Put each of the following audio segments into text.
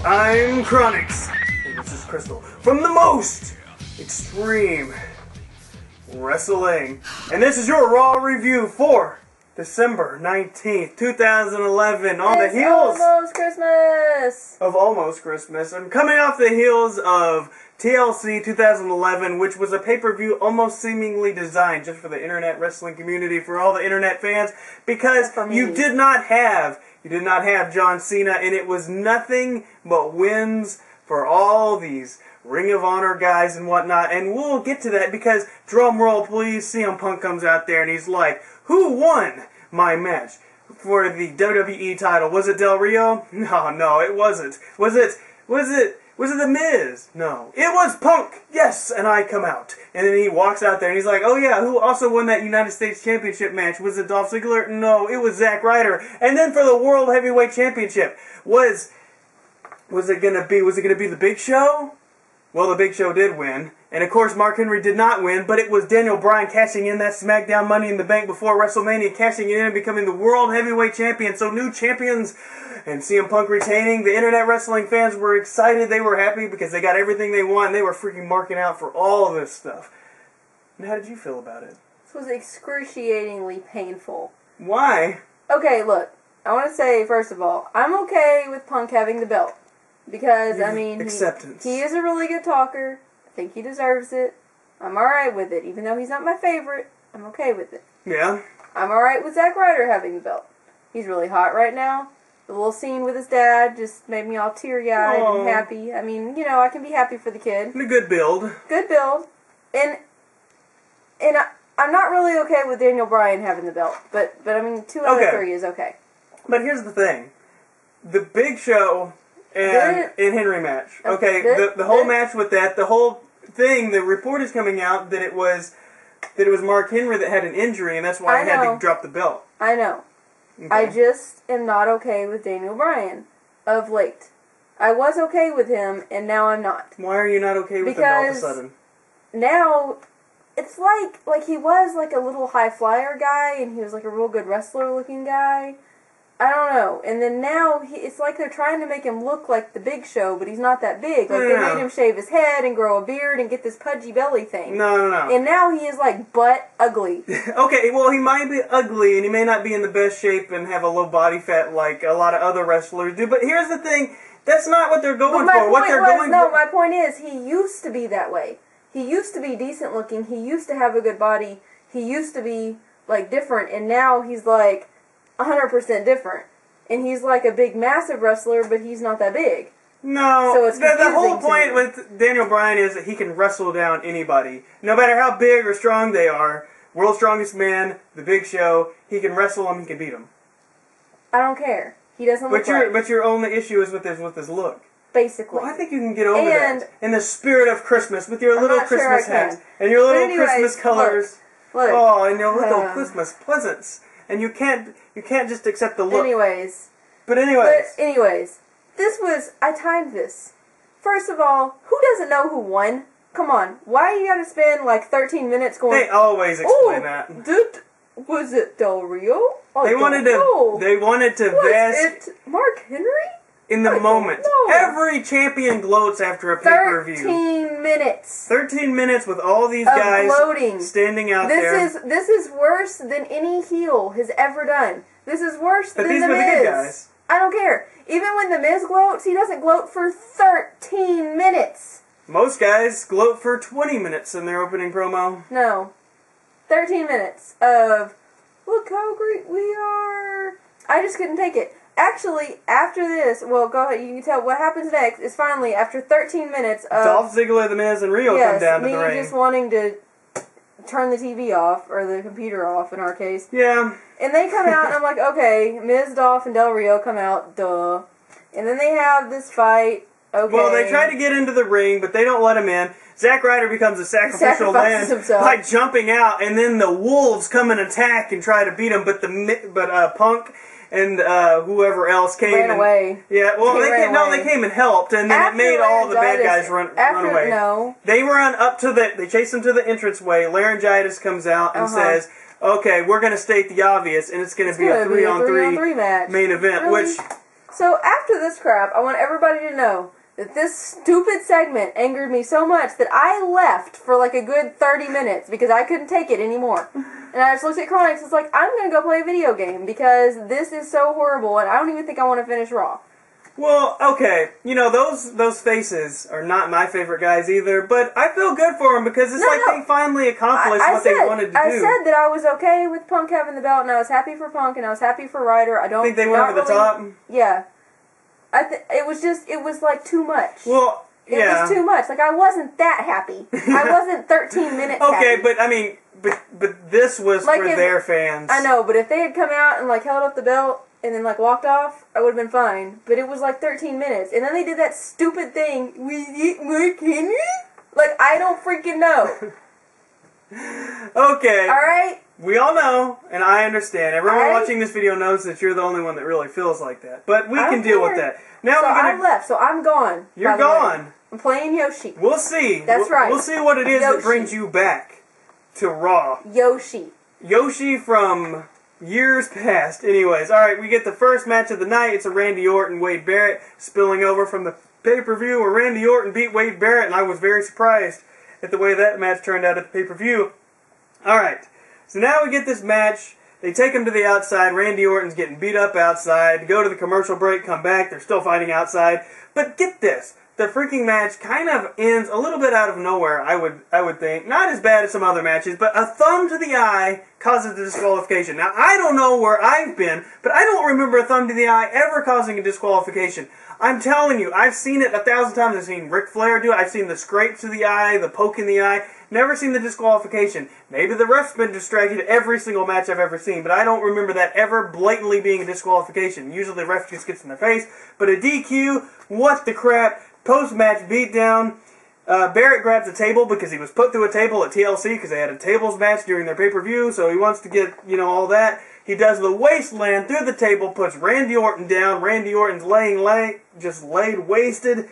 I'm Chronix, and this is Crystal from the most extreme wrestling, and this is your Raw review for December 19th, 2011, on the heels Almost Christmas! Of Almost Christmas. I'm coming off the heels of TLC 2011, which was a pay-per-view almost seemingly designed just for the internet wrestling community, for all the internet fans, because you did not have John Cena, and it was nothing but wins for all these Ring of Honor guys and whatnot, and we'll get to that because, drum roll please, CM Punk comes out there and he's like, who won my match for the WWE title? Was it Del Rio? No, it wasn't. Was it The Miz? No. It was Punk! Yes! And I come out. And then he walks out there and he's like, oh yeah, who also won that United States Championship match? Was it Dolph Ziggler? No, it was Zack Ryder. And then for the World Heavyweight Championship, was it gonna be the Big Show? Well, the Big Show did win. And of course, Mark Henry did not win, but it was Daniel Bryan cashing in that SmackDown Money in the Bank before WrestleMania, cashing it in and becoming the World Heavyweight Champion. So new champions, and CM Punk retaining. The internet wrestling fans were excited. They were happy because they got everything they want. And they were freaking marking out for all of this stuff. And how did you feel about it? This was excruciatingly painful. Why? Okay, look. I want to say, first of all, I'm okay with Punk having the belt. Because, I mean, acceptance. He is a really good talker. I think he deserves it. I'm alright with it. Even though he's not my favorite, I'm okay with it. Yeah. I'm alright with Zack Ryder having the belt. He's really hot right now. The little scene with his dad just made me all teary-eyed and happy. I mean, you know, I can be happy for the kid. And a good build. Good build. And I'm not really okay with Daniel Bryan having the belt. But I mean, 2 out of 3 is okay. But here's the thing. The Big Show and Henry match. Okay, the whole match with that, the whole thing, the report is coming out that it was Mark Henry that had an injury, and that's why he had to drop the belt. I know. Okay. I just am not okay with Daniel Bryan of late. I was okay with him, and now I'm not. Why are you not okay with him all of a sudden? Now, it's like he was like a little high flyer guy, and he was like a real good wrestler looking guy. I don't know. And then now, it's like they're trying to make him look like the Big Show, but he's not that big. Like, they made him shave his head and grow a beard and get this pudgy belly thing. No. And now he is, like, butt ugly. Okay, well, he might be ugly, and he may not be in the best shape and have a low body fat like a lot of other wrestlers do, but here's the thing, that's not what they're going for. My point is, he used to be that way. He used to be decent looking, he used to have a good body, he used to be, like, different, and now he's, like, 100% different. And he's like a big, massive wrestler, but he's not that big. No, so it's the whole point with Daniel Bryan is that he can wrestle down anybody. No matter how big or strong they are, World's Strongest Man, The Big Show, he can wrestle them, he can beat them. I don't care. He doesn't look right. But your only issue is with his look. Basically. Well, I think you can get over that. In the spirit of Christmas, with your little Christmas hat, and your little Christmas colors. Look. Oh, and your little Christmas presents. And you can't just accept the look. Anyways, I timed this. First of all, who doesn't know who won? Come on, why you gotta spend like 13 minutes going? They always explain that. Was it Del Rio? They wanted to Was it Mark Henry? In the moment. No. Every champion gloats after a pay-per-view. 13 minutes. 13 minutes with all these guys standing out there. This is worse than any heel has ever done. This is worse than The Miz. But these were the good guys. I don't care. Even when The Miz gloats, he doesn't gloat for 13 minutes. Most guys gloat for 20 minutes in their opening promo. No. 13 minutes of, look how great we are. I just couldn't take it. Actually, after this, well, go ahead, you can tell what happens next is finally, after 13 minutes of Dolph Ziggler, The Miz, and Rio come down to the ring. Me just wanting to turn the TV off, or the computer off in our case. Yeah. And they come out, and I'm like, okay, Miz, Dolph, and Del Rio come out, duh. And then they have this fight, okay. Well, they try to get into the ring, but they don't let him in. Zack Ryder becomes a sacrificial lamb by jumping out, and then the wolves come and attack and try to beat him, but Punk and whoever else came ran away. Yeah, well, they came and helped, and then it made all the bad guys run away. No. They run up to they chase them to the entranceway. Laryngitis comes out and says, okay, we're going to state the obvious, and it's going to be a 3-on-3 match. main event, which So after this crap, I want everybody to know that this stupid segment angered me so much that I left for like a good 30 minutes because I couldn't take it anymore. And I just looked at Chronix and was like, I'm going to go play a video game because this is so horrible and I don't even think I want to finish Raw. Well, okay, you know, those faces are not my favorite guys either, but I feel good for them because it's they finally accomplished what they wanted to do. I said that I was okay with Punk having the belt and I was happy for Punk and I was happy for Ryder. I don't think they went over the top? Yeah. It was like too much. Well, yeah. It was too much. Like, I wasn't that happy. I wasn't 13 minutes happy. Okay, but I mean, but this was like for their fans. I know, but if they had come out and like held up the belt and then like walked off, I would have been fine. But it was like 13 minutes. And then they did that stupid thing. We eat more candy? Like, I don't freaking know. Okay. Alright? We all know, and I understand. Everyone watching this video knows that you're the only one that really feels like that. But we can deal with that. Now so I left, so I'm gone. You're gone. I'm playing Yoshi. We'll see. That's right. We'll see what it is that brings you back to Raw. Yoshi from years past. Anyways, alright, we get the first match of the night. It's a Randy Orton, Wade Barrett, spilling over from the pay-per-view where Randy Orton beat Wade Barrett, and I was very surprised at the way that match turned out at the pay-per-view. Alright, so now we get this match. They take him to the outside. Randy Orton's getting beat up outside. Go to the commercial break, come back. They're still fighting outside. But get this. The freaking match kind of ends a little bit out of nowhere, I would think. Not as bad as some other matches, but a thumb to the eye causes a disqualification. Now, I don't know where I've been, but I don't remember a thumb to the eye ever causing a disqualification. I'm telling you, I've seen it 1,000 times. I've seen Ric Flair do it. I've seen the scrape to the eye, the poke in the eye. Never seen the disqualification. Maybe the ref's been distracted every single match I've ever seen, but I don't remember that ever blatantly being a disqualification. Usually the ref just gets in their face. But a DQ, what the crap? Post-match beatdown. Barrett grabs a table because he was put through a table at TLC because they had a tables match during their pay-per-view, so he wants to get, all that. He does the wasteland through the table, puts Randy Orton down. Randy Orton's just laid wasted.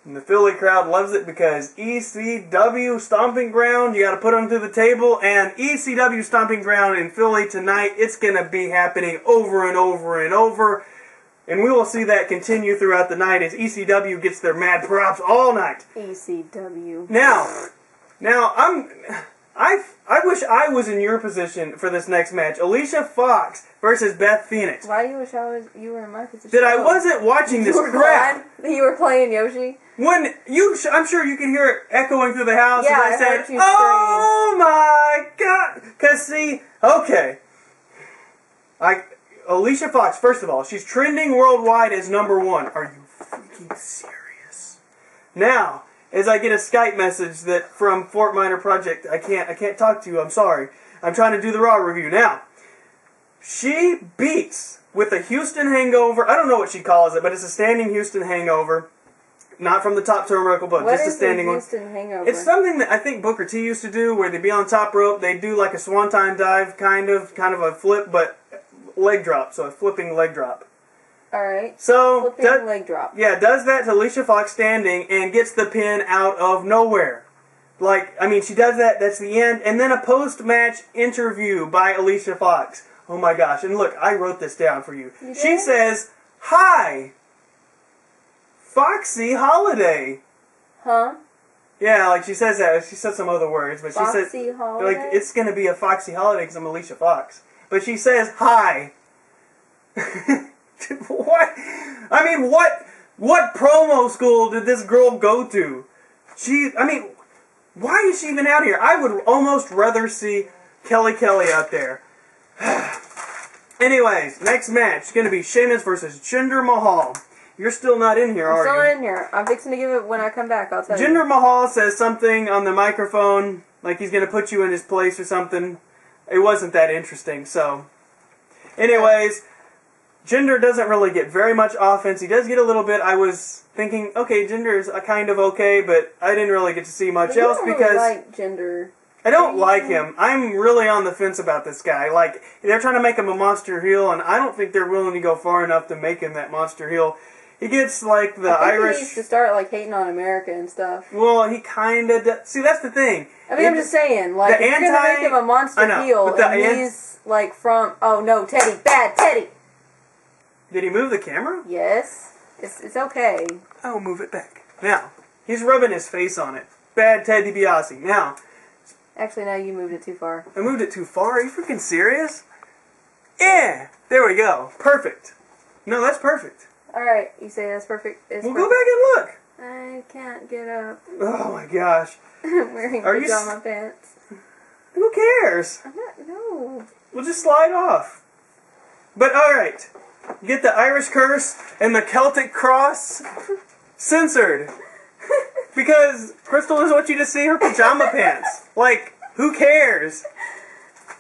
And the Philly crowd loves it because ECW Stomping Ground, you got to put them through the table. And ECW Stomping Ground in Philly tonight, it's going to be happening over and over and over. And we will see that continue throughout the night as ECW gets their mad props all night. ECW. Now, I wish I was in your position for this next match. Alicia Fox versus Beth Phoenix. Why do you wish you were in my position? That I wasn't watching this crap. You were playing Yoshi? I'm sure you can hear it echoing through the house. Yeah, as I said, heard you "Oh my God!" Because see, okay, Alicia Fox. First of all, she's trending worldwide as #1. Are you freaking serious? Now, as I get a Skype message from Fort Minor Project, I can't talk to you. I'm sorry. I'm trying to do the Raw review now. She beats with a Houston hangover. I don't know what she calls it, but it's a standing Houston hangover. Not from the top turnbuckle, but just a standing one. What is a Houston hangover? It's something that I think Booker T used to do, where they'd be on the top rope, they'd do like a swanton dive, kind of a flip, but leg drop, so a flipping leg drop. Alright. So, flipping leg drop. Yeah, does that to Alicia Fox standing and gets the pin out of nowhere. She does that, that's the end, and then a post-match interview by Alicia Fox. Oh my gosh, and look, I wrote this down for you. She says, "Hi, Foxy Holiday." Huh? Yeah, she says that. She said some other words, but Foxy she says, Holiday? it's going to be a Foxy Holiday because I'm Alicia Fox. But she says, "Hi." What? What promo school did this girl go to? Why is she even out here? I would almost rather see Kelly out there. Anyways, next match is going to be Sheamus versus Jinder Mahal. You're still not in here, are you? I'm still in here. I'm fixing to give it when I come back, I'll tell you. Jinder Mahal says something on the microphone, like he's going to put you in his place or something. It wasn't that interesting, so... Anyways, Jinder doesn't really get very much offense. He does get a little bit. I was thinking, okay, Jinder is kind of okay, but I didn't really get to see much else because... I don't really like Jinder. I don't like him. I'm really on the fence about this guy. They're trying to make him a monster heel, and I don't think they're willing to go far enough to make him that monster heel. He gets, the Irish... He needs to start, hating on America and stuff. Well, he kind of does. See, that's the thing. I'm just saying, if you're going to make him a monster heel, and he's, from... Oh, no, Teddy. Bad Teddy. Did he move the camera? Yes. It's okay. I will move it back. Now, he's rubbing his face on it. Bad Ted DiBiase. Now. Actually, no, you moved it too far. I moved it too far? Are you freaking serious? Yeah! There we go. Perfect. No, that's perfect. Alright, you say that's perfect. Well, go back and look. I can't get up. Oh my gosh. I'm wearing pajama pants. Who cares? No. We'll just slide off. But alright. Get the Irish curse and the Celtic cross censored. Because Crystal doesn't want you to see her pajama pants. Like, who cares?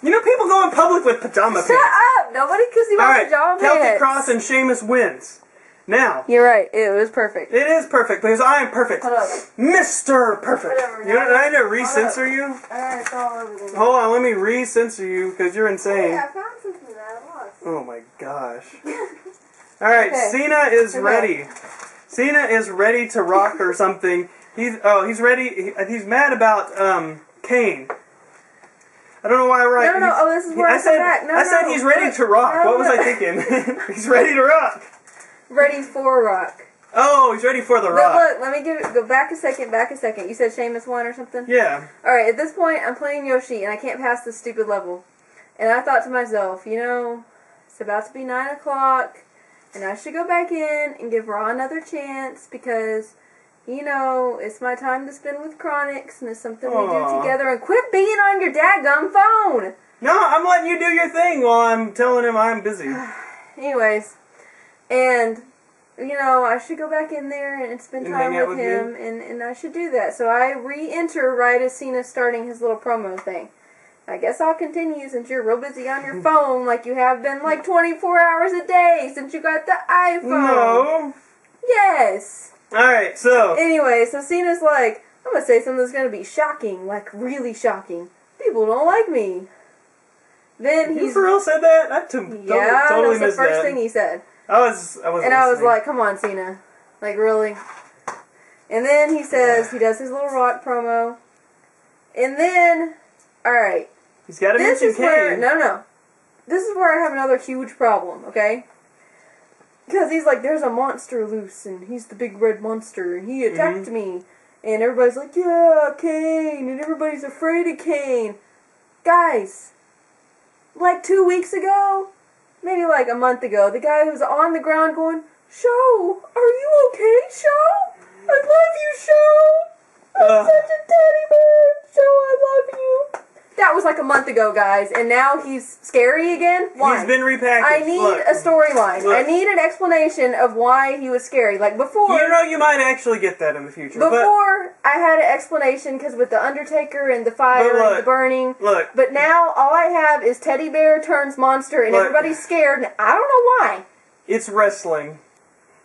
You know, people go in public with pajama pants. Shut up! Nobody can see my pajama pants. Celtic cross and Sheamus wins. Now. You're right. It was perfect. It is perfect because I am perfect. Hold up. Mr. Perfect. Whatever, You know, I had to re-censor you. It's all over the Hold on, let me re-censor you because you're insane. Hey, I found something that I lost. Oh my gosh. Alright, okay. Cena is ready. Cena is ready to rock or something. He's ready. He's mad about Kane. I don't know why I write. No. Oh, this is where I said back. No, I said he's ready to rock. What was I thinking? He's ready to rock. Ready for rock. Oh, he's ready for the rock. Look, let me go back a second. You said Sheamus won or something? Yeah. Alright, at this point, I'm playing Yoshi, and I can't pass this stupid level. And I thought to myself, you know, it's about to be 9 o'clock, and I should go back in and give Raw another chance, because, you know, it's my time to spend with Chronix, and it's something we do together, and quit being on your dadgum phone! No, I'm letting you do your thing while I'm telling him I'm busy. Anyways, and, you know, I should go back in there and spend time with him, and I should do that. So I re-enter right as Cena's starting his little promo thing. I guess I'll continue since you're real busy on your phone like you have been like 24 hours a day since you got the iPhone. No. Yes. Alright, so. Anyway, so Cena's like, I'm going to say something that's going to be shocking, like really shocking. People don't like me. Then You for real said that? I totally missed that. That's the first thing he said. I wasn't listening. I was like, come on, Cena. Like, really? And then he says, he does his little rock promo. And then, alright. He's got to mention Kane. No. This is where I have another huge problem, okay? Because he's like, there's a monster loose, and he's the big red monster, and he attacked me. And everybody's like, yeah, Kane, and everybody's afraid of Kane. Guys, like 2 weeks ago, maybe like a month ago, the guy who was on the ground going, Show, are you okay, Show? I love you, Show. I'm such a teddy bear. Show, I love you. That was like a month ago, guys, and now he's scary again? Why? He's been repackaged. I need a storyline. I need an explanation of why he was scary. Like before... You know, you might actually get that in the future. Before, I had an explanation because with the Undertaker and the fire and the burning. But now, all I have is teddy bear turns monster and everybody's scared, and I don't know why. It's wrestling.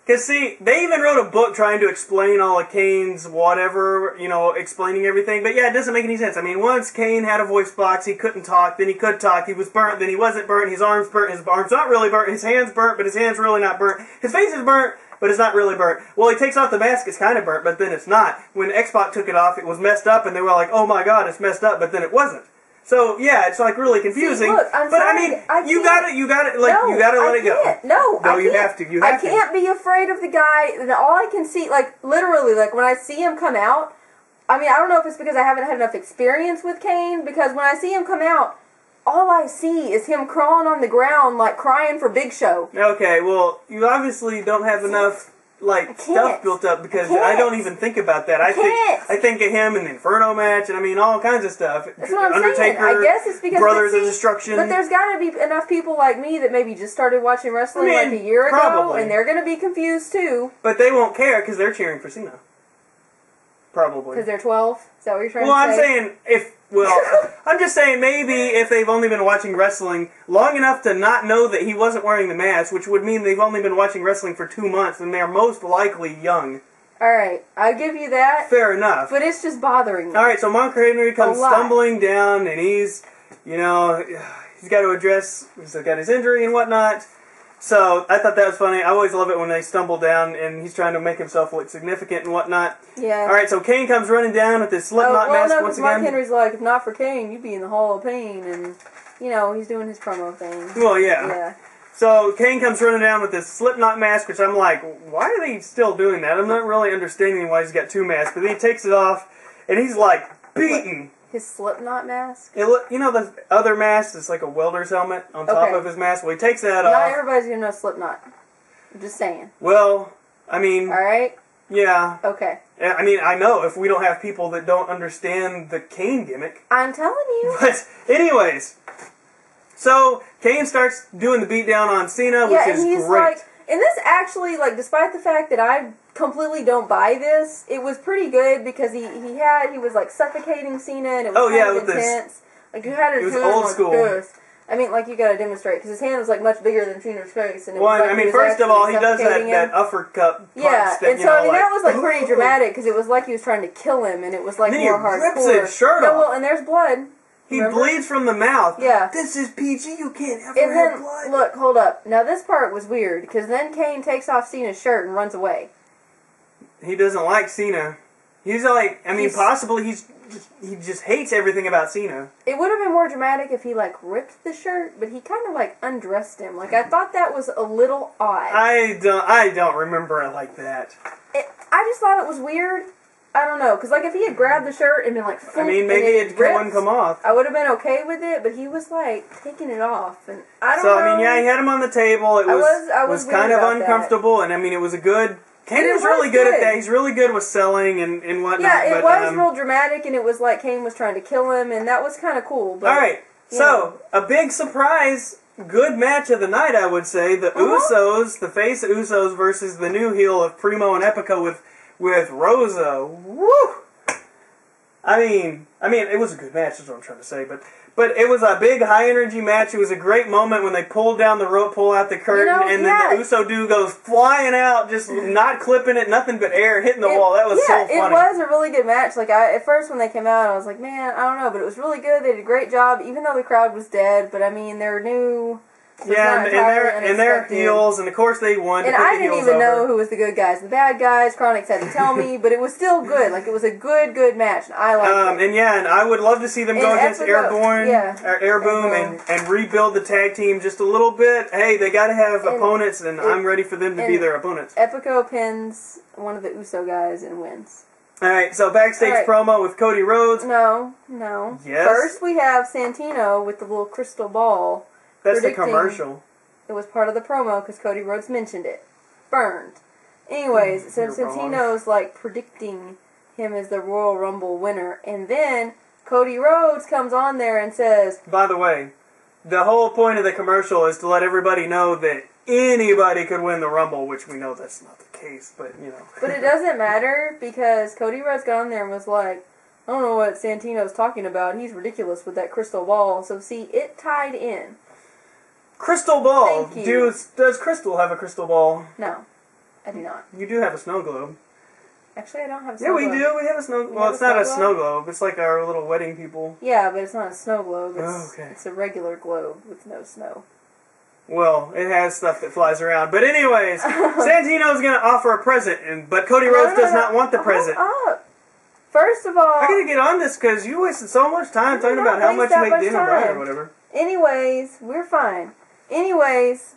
Because, see, they even wrote a book trying to explain all of Kane's whatever, you know, explaining everything. But, yeah, it doesn't make any sense. I mean, once Kane had a voice box, he couldn't talk, then he could talk, he was burnt, then he wasn't burnt, his arm's burnt, his arm's not really burnt, his hand's burnt, but his hand's really not burnt. His face is burnt, but it's not really burnt. Well, he takes off the mask, it's kind of burnt, but then it's not. When X-Pac took it off, it was messed up, and they were like, oh my god, it's messed up, but then it wasn't. So yeah, it's like really confusing. See, look, but I mean, you gotta let it go. No, you have to. I can't be afraid of the guy. And all I can see, like literally, like when I see him come out. I mean, I don't know if it's because I haven't had enough experience with Kane. Because when I see him come out, all I see is him crawling on the ground, like crying for Big Show. Okay, well, you obviously don't have enough. Like stuff built up because I don't even think about that. I think of him in the Inferno match and I mean all kinds of stuff. That's what I'm Undertaker, saying. I guess it's because Brothers of Destruction. But there's got to be enough people like me that maybe just started watching wrestling like a year ago, and they're going to be confused too. But they won't care because they're cheering for Cena. Probably because they're 12. Is that what you're trying to say? Well, I'm saying I'm just saying maybe if they've only been watching wrestling long enough to not know that he wasn't wearing the mask, which would mean they've only been watching wrestling for 2 months, then they're most likely young. Alright, I'll give you that. Fair enough. But it's just bothering me. Alright, so Monk Henry comes stumbling down, and he's got to address, he's got his injury and whatnot. So, I thought that was funny. I always love it when they stumble down and he's trying to make himself look significant and whatnot. Yeah. Alright, so Kane comes running down with his Slipknot mask once again. Mark Henry's like, if not for Kane, you'd be in the Hall of Pain, and, you know, he's doing his promo thing. Well, yeah. So Kane comes running down with this Slipknot mask, which I'm like, why are they still doing that? I'm not really understanding why he's got two masks. But then he takes it off, and he's like beaten. His Slipknot mask? You know the other mask? It's like a welder's helmet on top of his mask. Well, he takes that off. Not everybody's gonna know Slipknot. I'm just saying. Well, I mean... Alright? Yeah. Okay. I mean, I know if we don't have people that don't understand the Kane gimmick. I'm telling you. But anyways... So, Kane starts doing the beatdown on Cena, which is great. Like, and this actually, like, despite the fact that I completely don't buy this, it was pretty good because he was, like, suffocating Cena, and it was kind of intense. Like, you had his hand old school. This. I mean, like, you gotta demonstrate, because his hand was, like, much bigger than Cena's face. And it was, like, I mean, first of all, he does that uppercut punch. Yeah, and so, I mean, that was, like, pretty dramatic, because it was like he was trying to kill him, and it was, like, more hardcore. Then he rips his shirt off. Well, and there's blood. He bleeds from the mouth. Yeah. This is PG, you can't ever have blood. Look, hold up. Now this part was weird, because then Kane takes off Cena's shirt and runs away. He doesn't like Cena. He's like, I mean, possibly he just hates everything about Cena. It would have been more dramatic if he, like, ripped the shirt, but he kind of, like, undressed him. Like, I thought that was a little odd. I don't remember it like that. I just thought it was weird. I don't know, because, like, if he had grabbed the shirt and been, like, I mean, maybe it wouldn't come off. I would have been okay with it, but he was, like, taking it off, and I don't know. So, I mean, yeah, he had him on the table. It was kind of uncomfortable, and, I mean, it was a good... Kane is really good at that. He's really good with selling and whatnot. Yeah, it was real dramatic, and it was like Kane was trying to kill him, and that was kind of cool. But, alright, so, a big surprise... Good match of the night, I would say. The Usos, the face Usos versus the new heel of Primo and Epico with Rosa. Woo! I mean, it was a good match, is what I'm trying to say, but it was a big, high-energy match. It was a great moment when they pulled down the rope, pull out the curtain, and then the Uso dude goes flying out, just not clipping it, nothing but air, hitting the wall. That was so funny. It was a really good match. Like, at first when they came out, I was like, man, I don't know, but it was really good. They did a great job, even though the crowd was dead, but I mean, they're new... So and they're heels, and of course they won. And I didn't even know who was the good guys and the bad guys. Chronix had to tell me, but it was still good. Like, it was a good match, and I liked it. And I would love to see them go against Airborne, Airboom, and rebuild the tag team just a little bit. Hey, they got to have opponents, and I'm ready for them to be their opponents. Epico pins one of the Uso guys and wins. Alright, so backstage promo with Cody Rhodes. No. Yes. First we have Santino with the little crystal ball. That's the commercial. It was part of the promo because Cody Rhodes mentioned it. Burned. Anyways, it said Santino's like predicting him as the Royal Rumble winner. And then Cody Rhodes comes on there and says... By the way, the whole point of the commercial is to let everybody know that anybody could win the Rumble, which we know that's not the case, but you know. But it doesn't matter because Cody Rhodes got on there and was like, I don't know what Santino's talking about. He's ridiculous with that crystal ball. So see, it tied in. Crystal ball. Thank you. Does Crystal have a crystal ball? No, I do not. You do have a snow globe. Actually, I don't have a snow globe. Yeah, we do. We have a snow. Well, it's not a snow globe. It's like our little wedding people. Yeah, but it's not a snow globe. It's, okay. It's a regular globe with no snow. Well, it has stuff that flies around. But anyways, Santino's going to offer a present, but Cody Rhodes does not want the present. First of all... I gotta get on this because you wasted so much time talking about how much you hate Daniel Bryan or whatever. Anyways, we're fine. Anyways,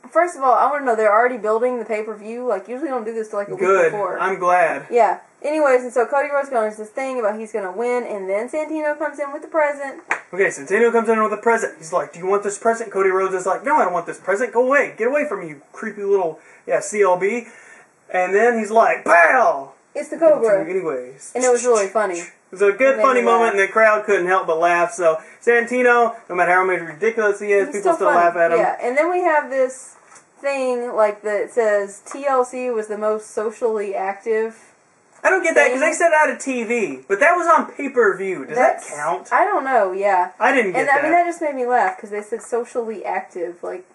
first of all, I want to know, they're already building the pay-per-view? Like, usually don't do this till like a week before. Good. I'm glad. Yeah. Anyways, and so Cody Rhodes goes this thing about he's going to win, and then Santino comes in with the present. Okay, Santino comes in with a present. He's like, do you want this present? Cody Rhodes is like, no, I don't want this present. Go away. Get away from me, you creepy little, CLB. And then he's like, pow! It's the Cobra. Anyways. And it was really funny. It was a good, funny moment, and the crowd couldn't help but laugh. So, Santino, no matter how much ridiculous he is, people still laugh at him. Yeah, and then we have this thing, like, that says TLC was the most socially active. I don't get that, because they said out of TV, but that was on pay-per-view. Does that count? I don't know, yeah. I didn't get that. And, I mean, that just made me laugh, because they said socially active, like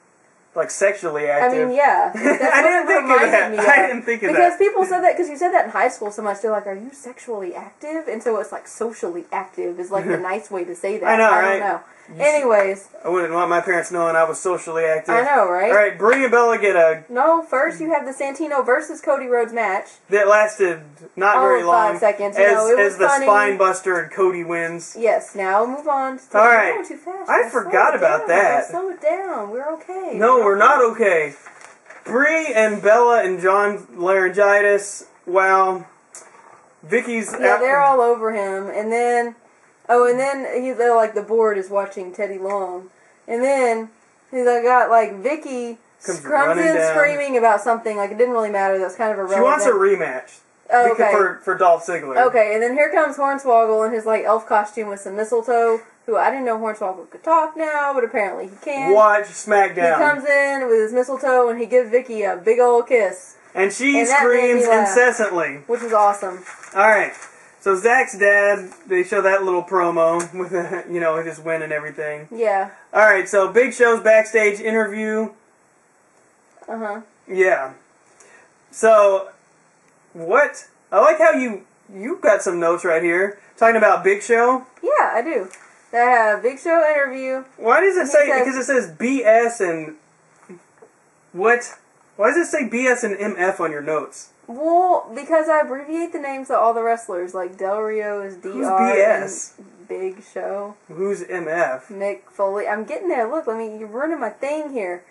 sexually active. I mean, yeah. I didn't think of that. I didn't think of that. Because people said that, because you said that in high school so much, they're like, are you sexually active? And so it's like socially active is like the nice way to say that. I know, I don't know. Anyways. I wouldn't want my parents knowing I was socially active. I know, right? Alright, Brie and Bella get a... No, first you have the Santino versus Cody Rhodes match. That lasted not very long. 5 seconds. As the spine buster and Cody wins. Yes, now move on. Alright. Going too fast. I forgot about that. Slow it down. We're okay. No, we're not okay. Brie and Bella and John Laryngitis. Wow. Vicky's... Yeah, they're all over him. And then... Oh, and then they're like, the board is watching Teddy Long. And then he's got, like, Vicky comes in screaming about something. Like, it didn't really matter. That's kind of irrelevant. She wants a rematch. Oh, okay. For Dolph Ziggler. Okay, and then here comes Hornswoggle in his, like, elf costume with some mistletoe. Who I didn't know Hornswoggle could talk now, but apparently he can. Watch SmackDown. He comes in with his mistletoe and he gives Vicky a big old kiss. And she screams incessantly. Which is awesome. Alright. So Zach's dad, they show that little promo with, his win and everything. Yeah. Alright, so Big Show's backstage interview. Uh-huh. Yeah. So, what? I like how you've got some notes right here. Talking about Big Show. Yeah, I do. They have Big Show interview. Why does it say, because it says BS and, what? Why does it say BS and MF on your notes? Well, because I abbreviate the names of all the wrestlers, like Del Rio is DR. Who's BS? And Big Show. Who's MF? Mick Foley. I'm getting there. Look, you're ruining my thing here.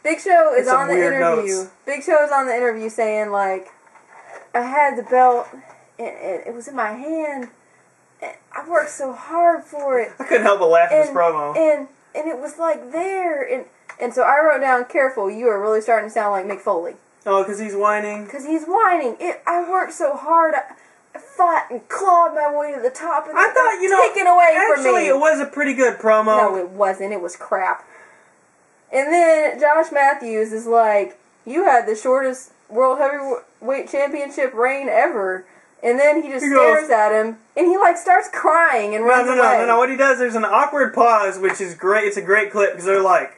Big Show is on the interview. Notes. Big Show is on the interview saying, like, I had the belt, and it was in my hand, and I worked so hard for it. I couldn't help but laugh at this promo. And it was, like, there, and so I wrote down, careful, you are really starting to sound like Mick Foley. Oh, because he's whining? Because he's whining. I worked so hard. I fought and clawed my way to the top, and I thought, taken away from me. Actually, it was a pretty good promo. No, it wasn't. It was crap. And then Josh Matthews is like, you had the shortest World Heavyweight Championship reign ever. And then he just stares at him, and he, like, starts crying and runs away. No. What he does, there's an awkward pause, which is great. It's a great clip, because they're like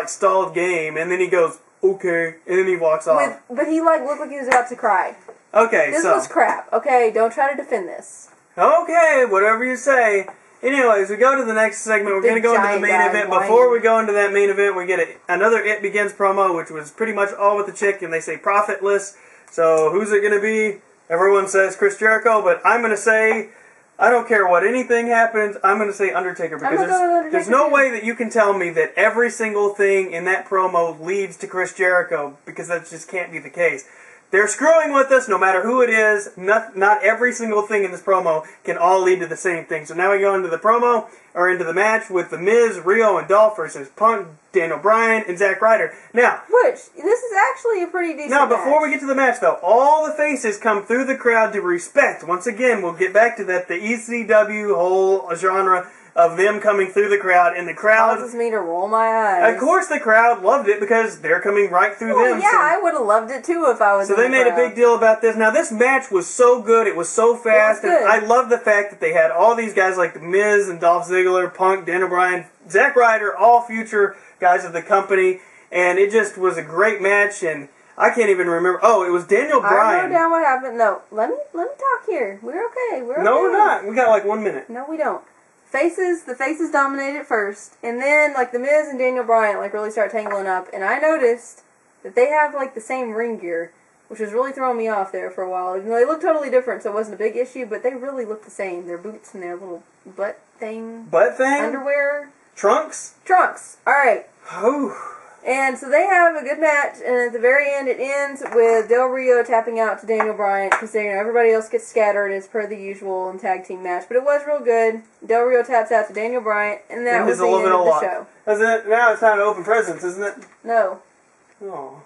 stalled game, and then he goes, okay, and then he walks off. But he, like, looked like he was about to cry. Okay, This was crap. Okay, don't try to defend this. Okay, whatever you say. Anyways, we go to the next segment. We're going to go into the main event. Before we go into that main event, we get another It Begins promo, which was pretty much all with the chick, and they say profitless. So who's it going to be? Everyone says Chris Jericho, but I'm going to say, I don't care what anything happens, I'm going to say Undertaker, because there's no way that you can tell me that every single thing in that promo leads to Chris Jericho, because that just can't be the case. They're screwing with us, no matter who it is. Not every single thing in this promo can all lead to the same thing. So now we go into the promo, or into the match with The Miz, Rio, and Dolph versus Punk, Daniel Bryan, and Zack Ryder. Now, this is actually a pretty decent match. Now, before we get to the match, though, all the faces come through the crowd to respect. Once again, we'll get back to that, the ECW whole genre of them coming through the crowd, and the crowd causes me to roll my eyes. Of course the crowd loved it, because they're coming right through them. Yeah, I would have loved it too if I was So they made a big deal about this. Now, this match was so good, it was so fast, and I love the fact that they had all these guys like The Miz and Dolph Ziggler, Punk, Daniel Bryan, Zack Ryder, all future guys of the company, and it just was a great match, and I can't even remember. Oh, it was Daniel Bryan. I wrote down what happened. No, let me talk here. We're okay. No, we're not. We got like 1 minute. No, we don't. The faces dominated first, and then, like, The Miz and Daniel Bryan, like, really start tangling up, and I noticed that they have, like, the same ring gear, which was really throwing me off there for a while. Even though they look totally different, so it wasn't a big issue, but they really look the same. Their boots and their little butt thing. Butt thing? Underwear. Trunks? Trunks. Alright. Oh. And so they have a good match, and at the very end it ends with Del Rio tapping out to Daniel Bryan, considering everybody else gets scattered as per the usual in tag team match. But it was real good. Del Rio taps out to Daniel Bryan, and that was the end of the show. Now it's time to open presents, isn't it? No. Oh.